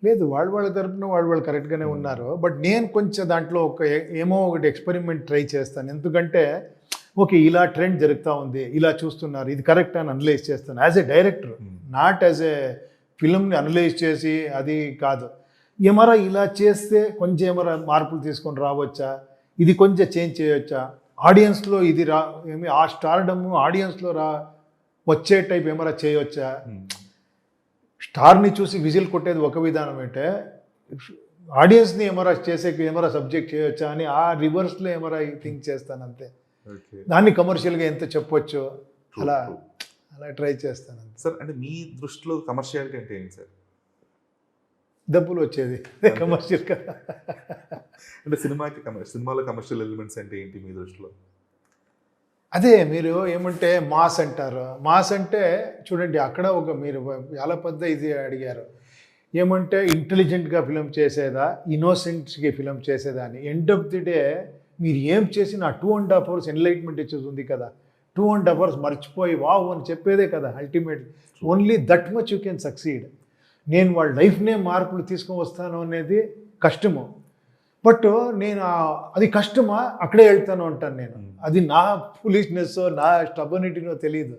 లేదు వాళ్ళ తరపున వాళ్ళు కరెక్ట్గానే ఉన్నారు. బట్ నేను కొంచెం దాంట్లో ఏమో ఒకటి ఎక్స్పెరిమెంట్ ట్రై చేస్తాను. ఎందుకంటే ఓకే, ఇలా ట్రెండ్ జరుగుతూ ఉంది, ఇలా చూస్తున్నారు, ఇది కరెక్ట్ అని అనలైజ్ చేస్తాను as a director, not as a ఫిల్మ్ని అనలైజ్ చేసి అది కాదు. ఏమరా ఇలా చేస్తే కొంచెం ఏమరా మార్పులు తీసుకొని రావచ్చా, ఇది కొంచెం చేంజ్ చేయొచ్చా, ఆడియన్స్లో ఇది ఏమి ఆ స్టార్డమ్ ఆడియన్స్లో వచ్చే టైప్ ఏమరా చేయొచ్చా. స్టార్ని చూసి విజిల్ కొట్టేది ఒక విధానం అంటే ఆడియన్స్ని ఏమరా సబ్జెక్ట్ చేయొచ్చా అని ఆ రివర్స్లో ఏమరా థింక్ చేస్తాను అంతే. దాన్ని కమర్షియల్గా ఎంత చెప్పొచ్చు అలా ట్రై చేస్తాను సార్. అంటే మీ దృష్టిలో కమర్షియాలిటీ అంటే ఏంటి సార్? డబ్బులు వచ్చేది కమర్షియల్ కదా. అంటే సినిమాలో కమర్షియల్ ఎలిమెంట్స్ అంటే ఏంటి మీ దృష్టిలో? అదే మీరు ఏమంటే మాస్ అంటారు. మాస్ అంటే చూడండి, అక్కడ మీరు చాలా పెద్ద ఇది అడిగారు. ఏమంటే ఇంటెలిజెంట్గా ఫిలం చేసేదా, ఇన్నోసెంట్స్కి ఫిలం చేసేదా అని. ఎండ్ ఆఫ్ ది డే మీరు ఏం చేసిన 2.5 hours ఎన్లైట్మెంట్ ఇచ్చేది ఉంది కదా. 2.5 hours మర్చిపోయి వావ్ అని చెప్పేదే కదా ultimate. Only that much you can succeed. నేను వాళ్ళ లైఫ్నే మార్పులు తీసుకొని వస్తాను అనేది కష్టము. బట్ నేను అది కష్టమా, అక్కడే వెళ్తాను అంటాను నేను. అది నా ఫులిష్నెస్, నా స్టబర్నిటీనో తెలియదు.